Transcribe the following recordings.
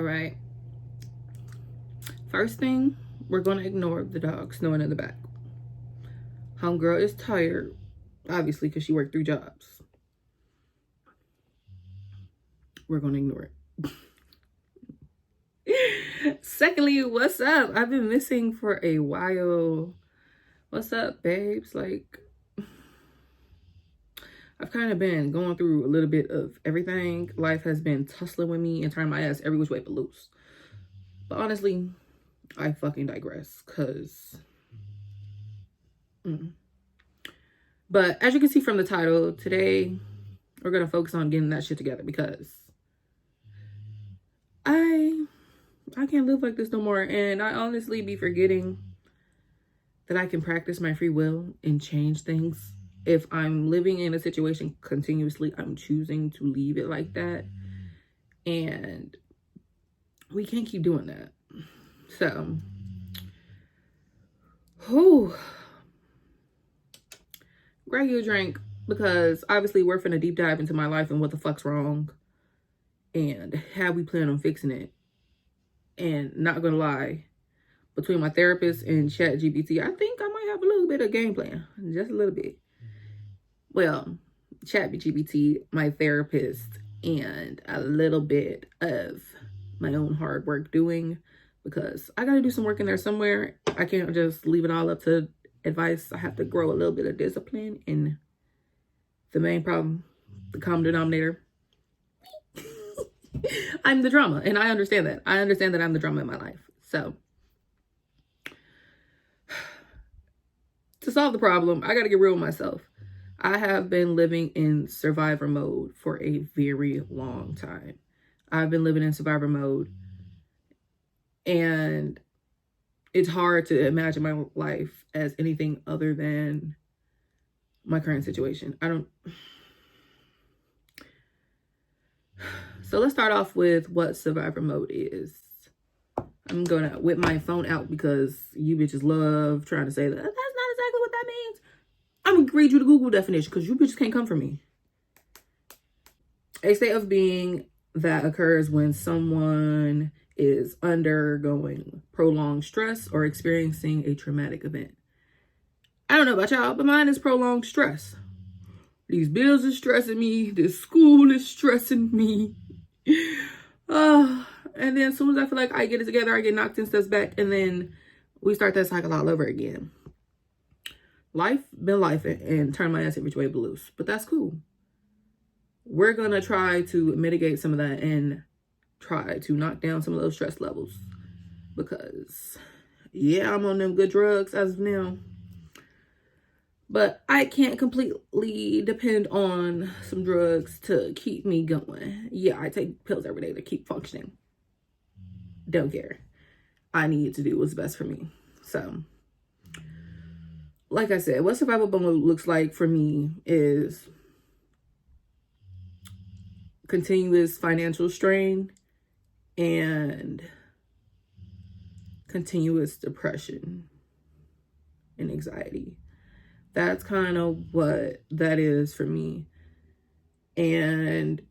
All right. First thing, we're going to ignore the dog snoring in the back. Homegirl is tired, obviously, because she worked 3 jobs. We're going to ignore it. Secondly, what's up? I've been missing for a while. What's up, babes? Like, I've kind of been going through a little bit of everything. Life has been tussling with me and turning my ass every which way but loose. But honestly, I fucking digress, because... But as you can see from the title, today we're going to focus on getting that shit together, because I can't live like this no more. And I honestly be forgetting that I can practice my free will and change things. If I'm living in a situation continuously, I'm choosing to leave it like that. And we can't keep doing that. So, grab you a drink, because obviously we're finna deep dive into my life and what the fuck's wrong and how we plan on fixing it. And not gonna lie, between my therapist and Chat GPT, I think I might have a little bit of game plan, just a little bit. Well, Chat GPT, my therapist, and a little bit of my own hard work doing, because I gotta do some work in there somewhere. I can't just leave it all up to advice. I have to grow a little bit of discipline. And the main problem, the common denominator, I'm the drama, and I understand that. I understand that I'm the drama in my life. So to solve the problem, I got to get real with myself. I have been living in survivor mode for a very long time. I've been living in survivor mode, and it's hard to imagine my life as anything other than my current situation. So let's start off with what survivor mode is. I'm gonna whip my phone out, because you bitches love trying to say that that's not exactly what that means. I'm gonna read you the Google definition, because you bitches can't come for me. A state of being that occurs when someone is undergoing prolonged stress or experiencing a traumatic event. I don't know about y'all, but mine is prolonged stress. These bills are stressing me. This school is stressing me. And then as soon as I feel like I get it together, I get knocked 10 steps back, and then we start that cycle all over again. Life been life, and turn my ass every way but loose. But that's cool. We're going to try to mitigate some of that and try to knock down some of those stress levels, because yeah, I'm on them good drugs as of now. But I can't completely depend on some drugs to keep me going. Yeah, I take pills every day to keep functioning. Don't care. I need to do what's best for me. So, like I said, what survival mode looks like for me is continuous financial strain and continuous depression and anxiety. That's kind of what that is for me. And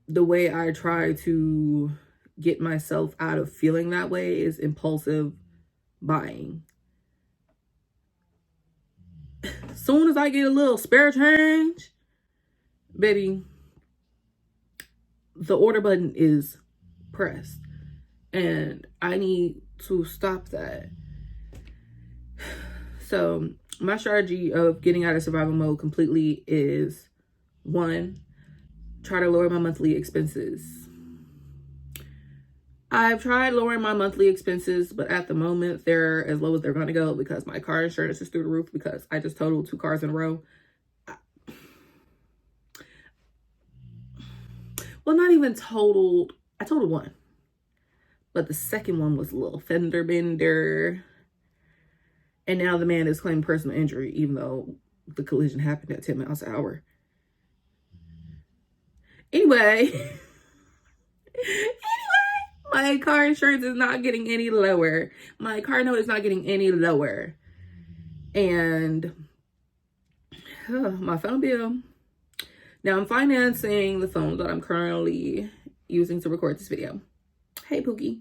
the way I try to get myself out of feeling that way is impulsive buying. As soon as I get a little spare change, baby, the order button is pressed. And I need to stop that. So my strategy of getting out of survival mode completely is, 1, try to lower my monthly expenses. I've tried lowering my monthly expenses, but at the moment they're as low as they're going to go, because my car insurance is through the roof, because I just totaled 2 cars in a row. Well, not even totaled. I totaled 1. But the second one was a little fender bender. And now the man is claiming personal injury, even though the collision happened at 10 miles an hour. Anyway, my car insurance is not getting any lower. My car note is not getting any lower. And my phone bill. Now I'm financing the phone that I'm currently using to record this video. Hey, Pookie.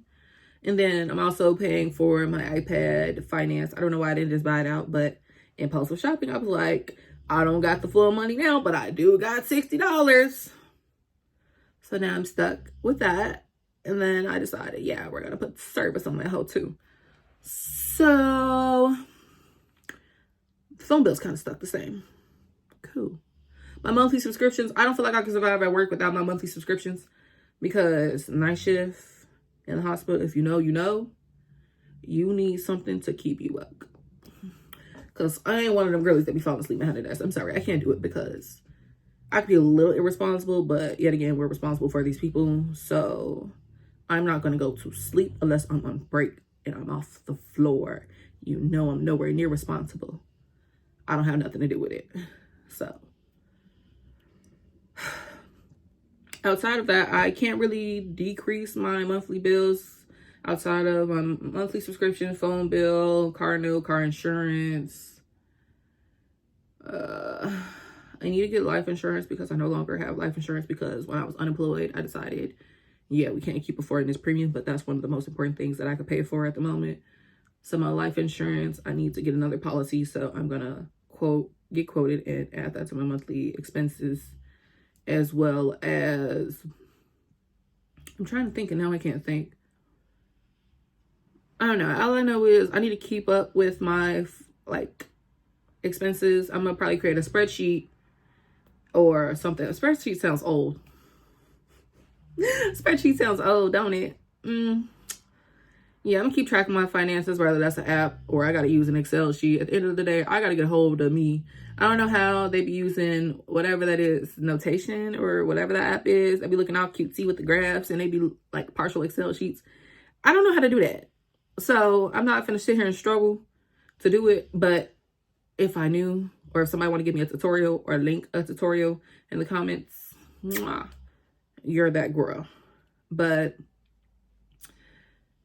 And then I'm also paying for my iPad finance. I don't know why I didn't just buy it out, but impulsive shopping, I was like, I don't got the full money now, but I do got $60. So now I'm stuck with that. And then I decided, yeah, we're going to put service on that hoe too. So phone bill's kind of stuck the same. Cool. My monthly subscriptions, I don't feel like I can survive at work without my monthly subscriptions, because night shift in the hospital, if you know, you know, you need something to keep you up. Because I ain't one of them girlies that be falling asleep behind the desk. I'm sorry, I can't do it, because I could be a little irresponsible, but yet again, we're responsible for these people. So I'm not going to go to sleep unless I'm on break and I'm off the floor. You know, I'm nowhere near responsible. I don't have nothing to do with it. So outside of that, I can't really decrease my monthly bills outside of monthly subscription, phone bill, car note, car insurance. I need to get life insurance because I no longer have life insurance, because when I was unemployed, I decided, yeah, we can't keep affording this premium, but that's one of the most important things that I could pay for at the moment. So my life insurance, I need to get another policy. So I'm going to get quoted and add that to my monthly expenses, as well as, I'm trying to think and now I can't think. I don't know. All I know is I need to keep up with my expenses. I'm going to probably create a spreadsheet or something. A spreadsheet sounds old. Spreadsheet sounds old, don't it? Yeah, I'm gonna keep track of my finances, whether that's an app or I gotta use an Excel sheet. At the end of the day, I gotta get a hold of me. I don't know how they be using whatever that is, notation or whatever that app is. They be looking all cutesy with the graphs and they be like partial Excel sheets. I don't know how to do that. So I'm not gonna sit here and struggle to do it. But if I knew, or if somebody want to give me a tutorial or link a tutorial in the comments, you're that girl. But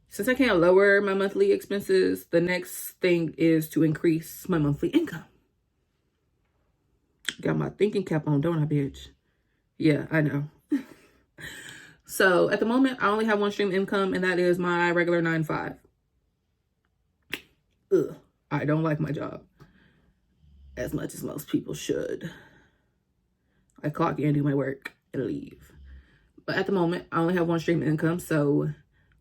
since I can't lower my monthly expenses, the next thing is to increase my monthly income. Got my thinking cap on, don't I, bitch? Yeah, I know. So at the moment, I only have one stream of income, and that is my regular 9-to-5. Ugh, I don't like my job as much as most people should. I clock in, do my work, and leave. But at the moment, I only have one stream of income, so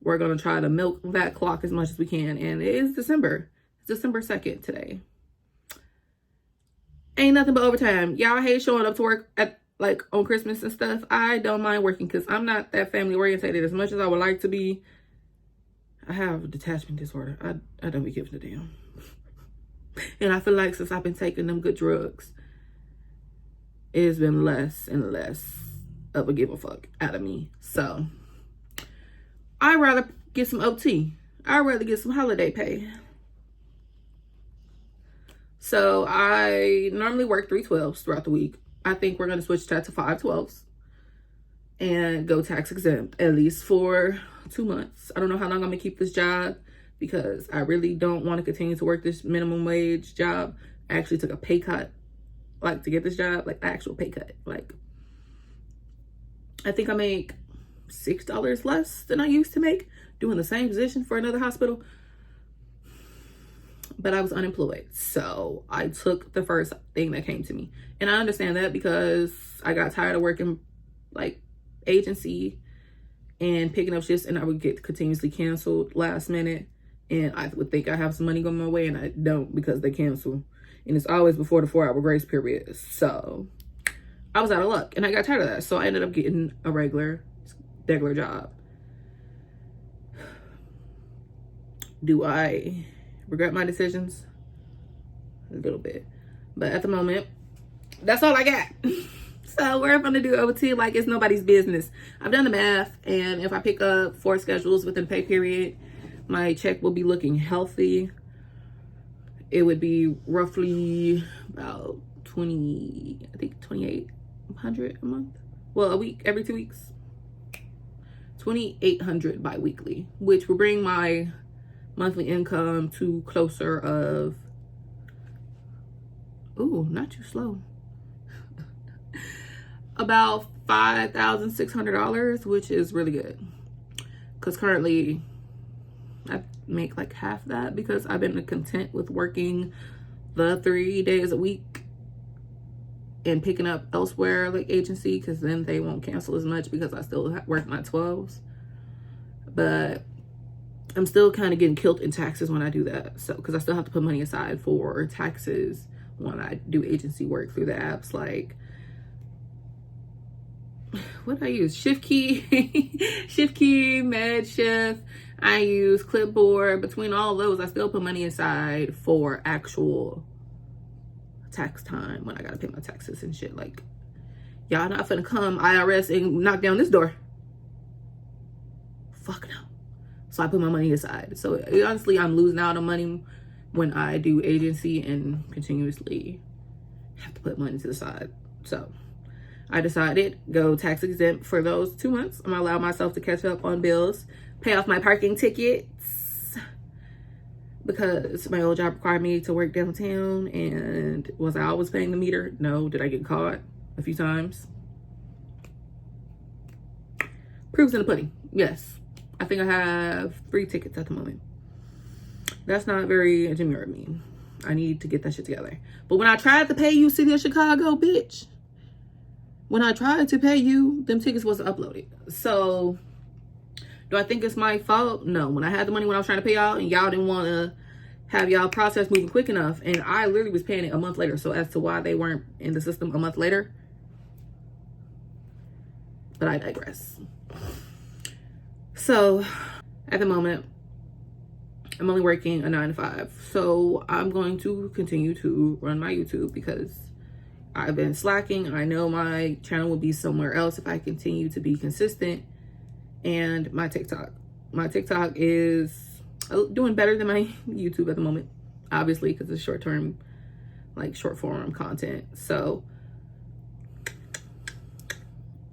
we're going to try to milk that clock as much as we can. And it is December. It's December 2nd today. Ain't nothing but overtime. Y'all hate showing up to work at on Christmas and stuff. I don't mind working because I'm not that family orientated as much as I would like to be. I have detachment disorder. I don't be giving a damn. And I feel like since I've been taking them good drugs, it's been less and less of a give a fuck out of me. So I'd rather get some OT. I'd rather get some holiday pay. So I normally work 3/12s throughout the week. I think we're going to switch that to 5/12s and go tax exempt, at least for 2 months. I don't know how long I'm going to keep this job because I really don't want to continue to work this minimum wage job. I actually took a pay cut, to get this job, actual pay cut. I think I make $6 less than I used to make doing the same position for another hospital. But I was unemployed, so I took the first thing that came to me. And I understand that because I got tired of working agency and picking up shifts, and I would get continuously canceled last minute. And I would think I have some money going my way, and I don't because they cancel. And it's always before the 4-hour grace period. So I was out of luck, and I got tired of that. So I ended up getting a regular job. Do I regret my decisions? A little bit. But at the moment, that's all I got. So we're going to do OT like it's nobody's business. I've done the math, and if I pick up 4 schedules within pay period, my check will be looking healthy. It would be roughly about 2,800 a month. Well, a week, every 2 weeks. 2,800 bi-weekly, which will bring my monthly income to closer of, ooh, not too slow, about $5,600, which is really good. because currently I make like half that because I've been content with working the 3 days a week and picking up elsewhere like agency, because then they won't cancel as much because I still work my 12s. But I'm still kind of getting killed in taxes when I do that. So, because I still have to put money aside for taxes when I do agency work through the apps. Like, what do I use? ShiftKey, ShiftKey, MedShift. I use Clipboard. Between all those, I still put money aside for actual tax time when I gotta pay my taxes and shit. Like, y'all not finna come IRS and knock down this door. Fuck no. So I put my money aside. So honestly, I'm losing out on money when I do agency and continuously have to put money to the side. So I decided go tax exempt for those 2 months. I'm gonna allow myself to catch up on bills, pay off my parking tickets, because my old job required me to work downtown. And was I always paying the meter? No. Did I get caught a few times? Proof's in the pudding. Yes. I think I have 3 tickets at the moment. That's not very demure of me. I need to get that shit together. But when I tried to pay you, City of Chicago, bitch, when I tried to pay you, them tickets wasn't uploaded. So do I think it's my fault? No. When I had the money when I was trying to pay y'all and y'all didn't want to have y'all process moving quick enough, and I literally was paying it a month later. So as to why they weren't in the system a month later, but I digress. So at the moment, I'm only working a 9 to 5. So I'm going to continue to run my YouTube because I've been slacking. I know my channel will be somewhere else if I continue to be consistent. And my TikTok is doing better than my YouTube at the moment, obviously, because it's short form content. So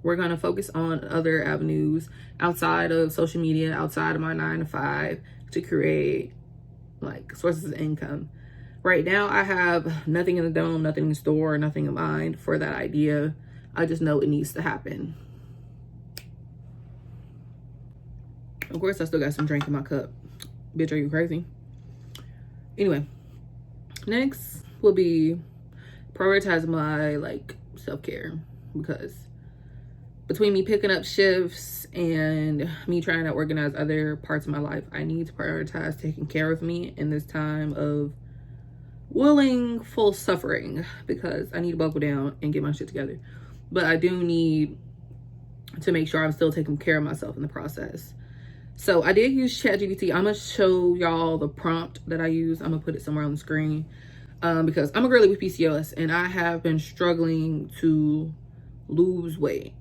we're going to focus on other avenues outside of social media, outside of my 9 to 5, to create like sources of income. Right now, I have nothing in the dome, nothing in store, nothing in mind for that idea. I just know it needs to happen. Of course, I still got some drink in my cup. Bitch, are you crazy? Anyway, next will be prioritize my like self-care, because between me picking up shifts and me trying to organize other parts of my life, I need to prioritize taking care of me in this time of full suffering, because I need to buckle down and get my shit together. But I do need to make sure I'm still taking care of myself in the process. So I did use Chat GPT. I'm gonna show y'all the prompt that I use. I'm gonna put it somewhere on the screen, because I'm a girly with PCOS and I have been struggling to lose weight.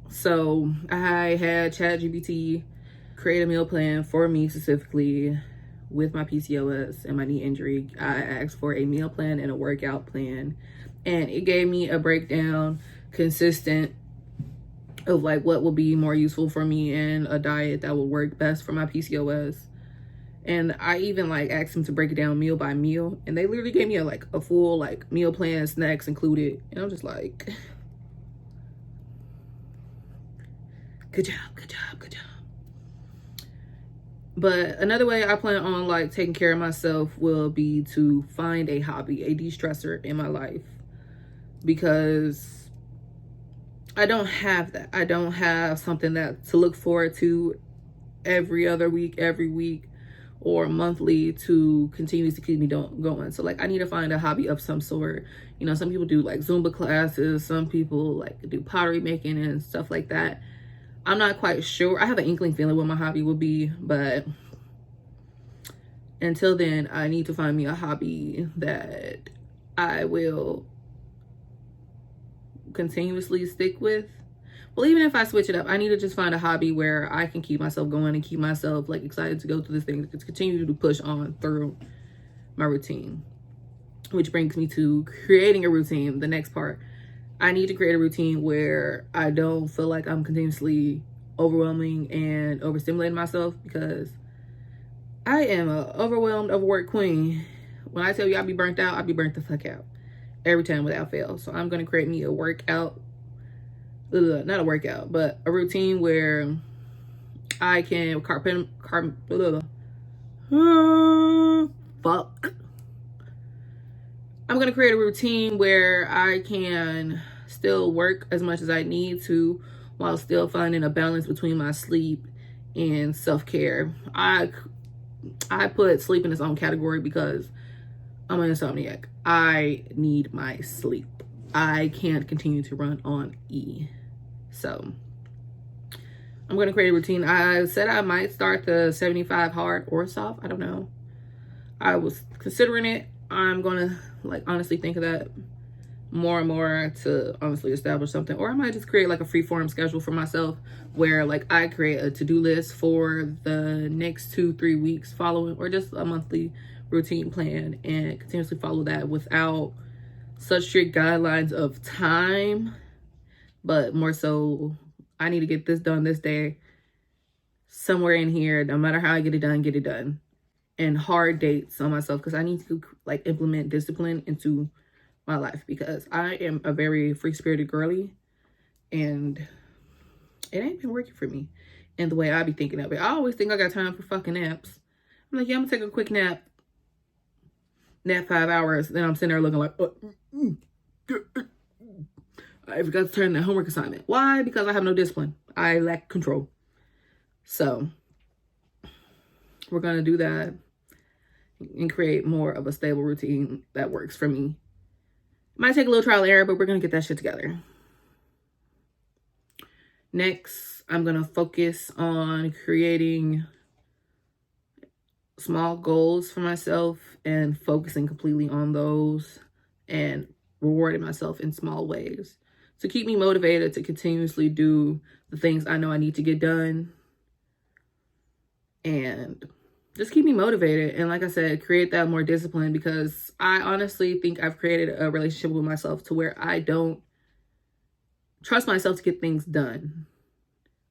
So I had Chat GPT create a meal plan for me specifically with my PCOS and my knee injury. I asked for a meal plan and a workout plan, and it gave me a breakdown consistent of like what would be more useful for me and a diet that would work best for my PCOS. And I even like asked them to break it down meal by meal, and they literally gave me a full like meal plan, snacks included. And I'm just like, good job, good job, good job. But another way I plan on like taking care of myself will be to find a hobby, a de-stressor in my life, because I don't have that. I don't have something that to look forward to every other week, every week, or monthly to continue to keep me going. So like I need to find a hobby of some sort. You know, some people do like Zumba classes, some people like do pottery making and stuff like that. I'm not quite sure. I have an inkling feeling what my hobby will be, but until then, I need to find me a hobby that I will continuously stick with. Well, even if I switch it up, I need to just find a hobby where I can keep myself going and keep myself like excited to go through this thing, to continue to push on through my routine. Which brings me to creating a routine, the next part. I need to create a routine where I don't feel like I'm continuously overwhelming and overstimulating myself, because I am a overwhelmed, overworked queen. When I tell you I be burnt out, I be burnt the fuck out every time without fail. So I'm going to create me a workout, not a workout, but a routine where I can fuck. I'm gonna create a routine where I can still work as much as I need to while still finding a balance between my sleep and self-care. I put sleep in its own category because I'm an insomniac. I need my sleep. I can't continue to run on E. So I'm going to create a routine. I said I might start the 75 hard or soft. I don't know. I was considering it. I'm going to like honestly think of that more and more to honestly establish something. Or I might just create like a free-form schedule for myself where like I create a to-do list for the next 2-3 weeks following, or just a monthly routine plan, and continuously follow that without such strict guidelines of time, but more so I need to get this done this day, somewhere in here, no matter how I get it done, and hard dates on myself, because I need to like implement discipline into my life, because I am a very free-spirited girly and it ain't been working for me and the way I be thinking of it. I always think I got time for fucking naps. I'm like, yeah, I'm gonna take a quick nap 5 hours, then I'm sitting there looking like I forgot to turn in that homework assignment. Why? Because I have no discipline. I lack control. So we're gonna do that and create more of a stable routine that works for me. It might take a little trial and error, but we're gonna get that shit together. Next, I'm gonna focus on creating small goals for myself and focusing completely on those and rewarding myself in small ways to keep me motivated to continuously do the things I know I need to get done, and just keep me motivated. And like I said, create that more discipline, because I honestly think I've created a relationship with myself to where I don't trust myself to get things done.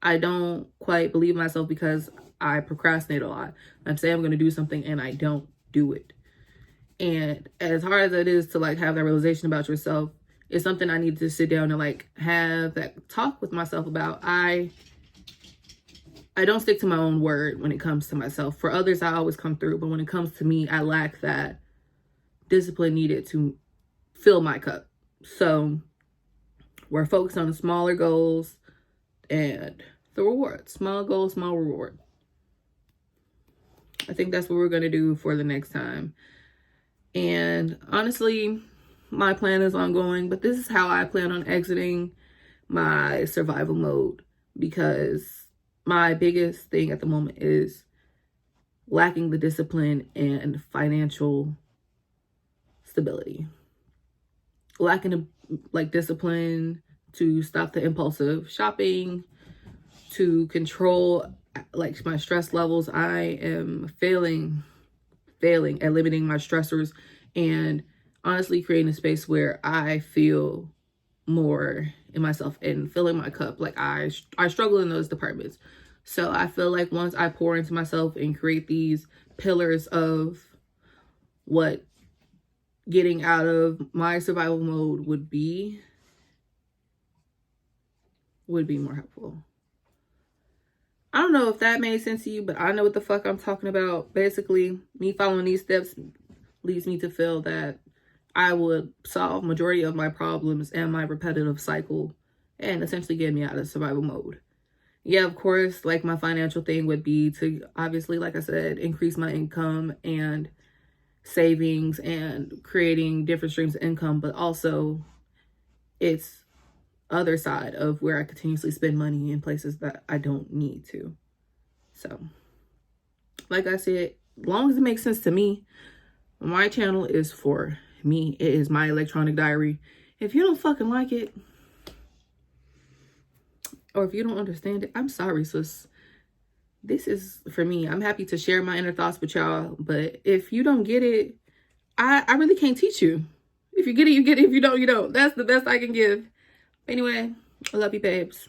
I don't quite believe myself because I procrastinate a lot. I'm saying I'm going to do something and I don't do it. And as hard as it is to like have that realization about yourself, it's something I need to sit down and like have that talk with myself about. I don't stick to my own word when it comes to myself. For others, I always come through. But when it comes to me, I lack that discipline needed to fill my cup. So we're focused on the smaller goals and the reward. Small goal, small reward. I think that's what we're going to do for the next time. And honestly, my plan is ongoing, but this is how I plan on exiting my survival mode, because my biggest thing at the moment is lacking the discipline and financial stability. Lacking the discipline to stop the impulsive shopping, to control like my stress levels. I am failing at limiting my stressors and honestly creating a space where I feel more in myself and filling my cup. Like I struggle in those departments. So I feel like once I pour into myself and create these pillars of what getting out of my survival mode would be more helpful. I don't know if that made sense to you, but I know what the fuck I'm talking about. Basically, me following these steps leads me to feel that I would solve majority of my problems and my repetitive cycle and essentially get me out of survival mode. Yeah, of course, like my financial thing would be to obviously, like I said, increase my income and savings and creating different streams of income, but also it's other side of where I continuously spend money in places that I don't need to. So, like I said, as long as it makes sense to me, my channel is for me. It is my electronic diary. If you don't fucking like it, or if you don't understand it, I'm sorry, sis. This is for me. I'm happy to share my inner thoughts with y'all, but if you don't get it, I really can't teach you. If you get it, you get it. If you don't, you don't. That's the best I can give. Anyway, I love you, babes.